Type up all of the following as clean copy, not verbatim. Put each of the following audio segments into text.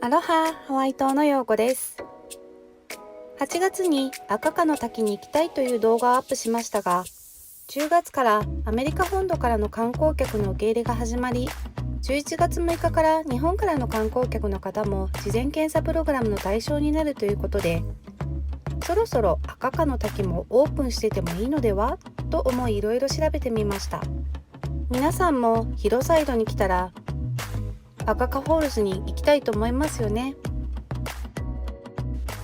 アロハ、ハワイ島のようこです。8月に赤科の滝に行きたいという動画をアップしましたが、10月からアメリカ本土からの観光客の受け入れが始まり、11月6日から日本からの観光客の方も事前検査プログラムの対象になるということで、そろそろ赤科の滝もオープンしててもいいのではと思い、いろいろ調べてみました。皆さんもヒルサイドに来たら赤科フォールズに行きたいと思いますよね。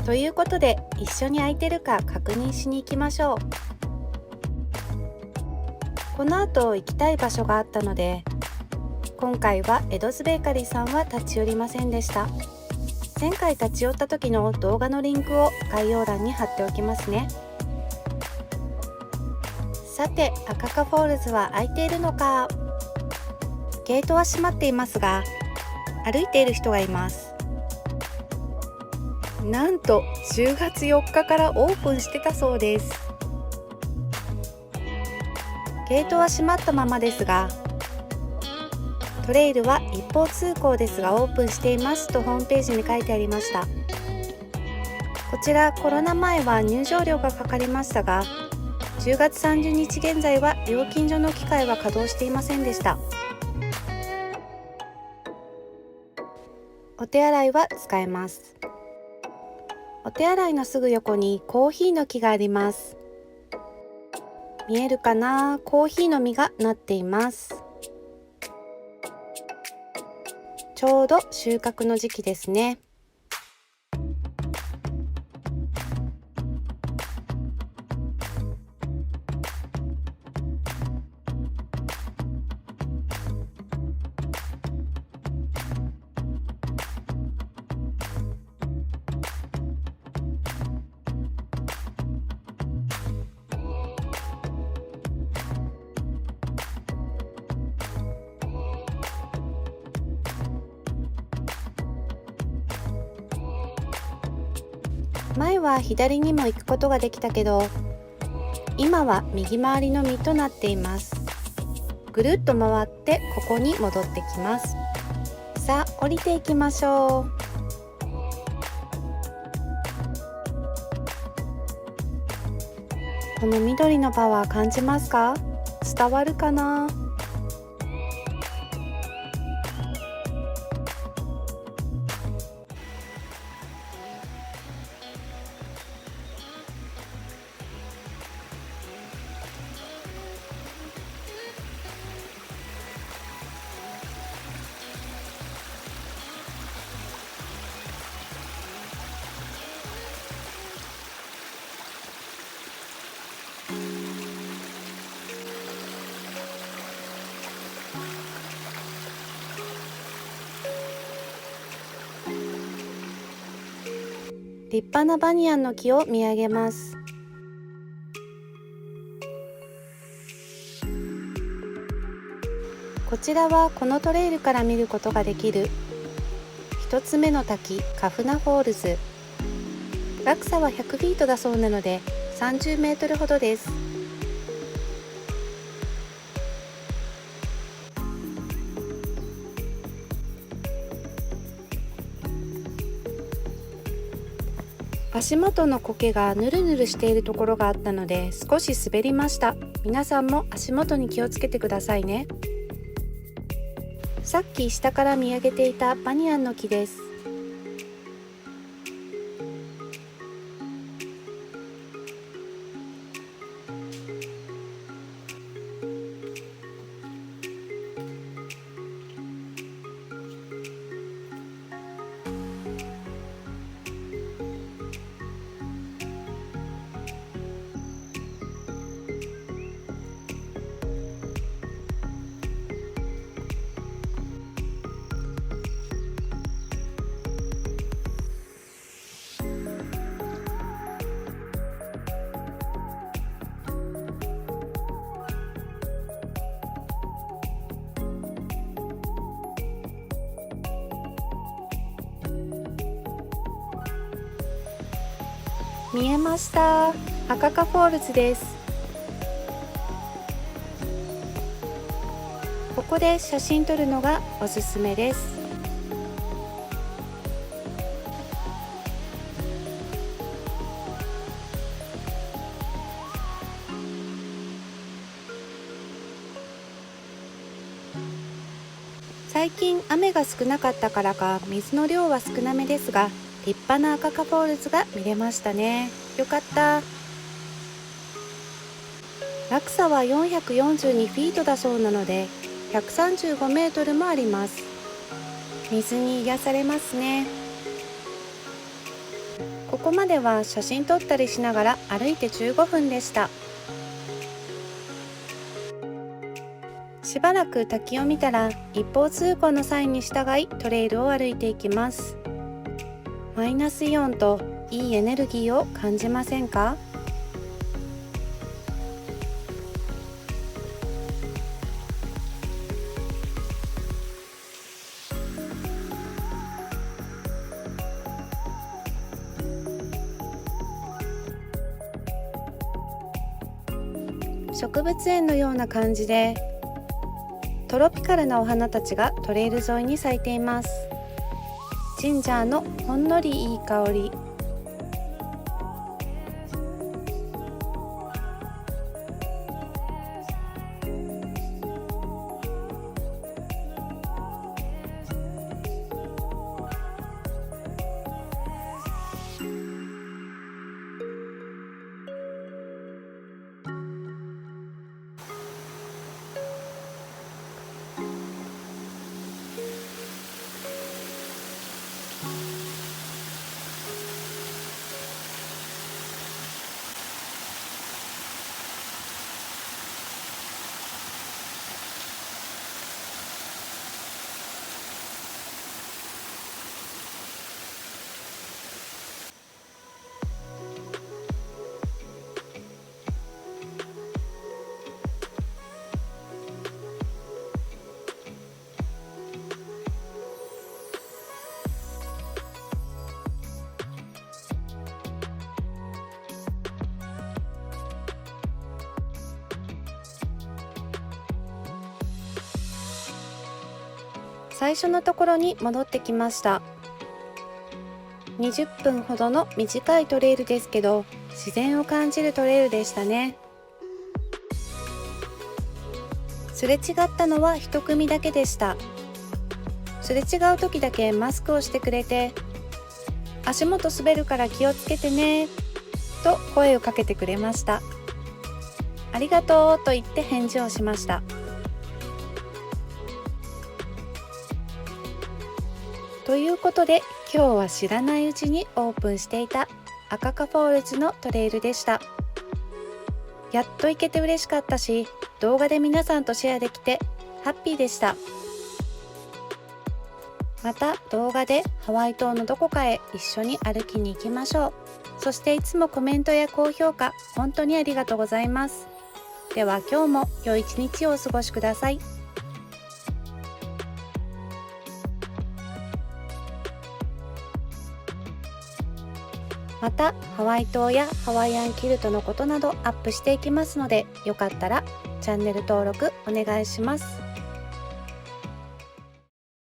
ということで、一緒に空いてるか確認しに行きましょう。この後行きたい場所があったので、今回はエドズベーカリーさんは立ち寄りませんでした。前回立ち寄った時の動画のリンクを概要欄に貼っておきますね。さて、赤科フォールズは空いているのか。ゲートは閉まっていますが、歩いている人がいます。なんと10月4日からオープンしてたそうです。ゲートは閉まったままですが、トレイルは一方通行ですがオープンしていますとホームページに書いてありました。こちらコロナ前は入場料がかかりましたが、10月30日現在は料金所の機械は稼働していませんでした。お手洗いは使えます。お手洗いのすぐ横にコーヒーの木があります。見えるかな？コーヒーの実がなっています。ちょうど収穫の時期ですね。前は左にも行くことができたけど、今は右回りのみとなっています。ぐるっと回ってここに戻ってきます。さあ降りていきましょう。この緑のパワー感じますか？伝わるかな？立派なバニヤンの木を見上げます。こちらはこのトレイルから見ることができる一つ目の滝、カフナフォールズ。落差は100フィートだそうなので30メートルほどです。足元の苔がぬるぬるしているところがあったので少し滑りました。皆さんも足元に気をつけてくださいね。さっき下から見上げていたバニヤンの木です。見えました。赤科フォールズです。ここで写真撮るのがおすすめです。最近雨が少なかったからか水の量は少なめですが、立派なアカカフォールズが見れましたね。よかった。落差は442フィートだそうなので135メートルもあります。水に癒されますね。ここまでは写真撮ったりしながら歩いて15分でした。しばらく滝を見たら一方通行のサインに従いトレイルを歩いていきます。マイナスイオンといいエネルギーを感じませんか？植物園のような感じでトロピカルなお花たちがトレイル沿いに咲いています。ジンジャーのほんのりいい香り。最初のところに戻ってきました。20分ほどの短いトレイルですけど、自然を感じるトレイルでしたね。すれ違ったのは一組だけでした。すれ違う時だけマスクをしてくれて、足元滑るから気をつけてねと声をかけてくれました。ありがとうと言って返事をしました。ということで今日は知らないうちにオープンしていたアカカフォールズのトレイルでした。やっと行けて嬉しかったし、動画で皆さんとシェアできてハッピーでした。また動画でハワイ島のどこかへ一緒に歩きに行きましょう。そしていつもコメントや高評価本当にありがとうございます。では今日も良い一日をお過ごしください。またハワイ島やハワイアンキルトのことなどアップしていきますので、よかったらチャンネル登録お願いします。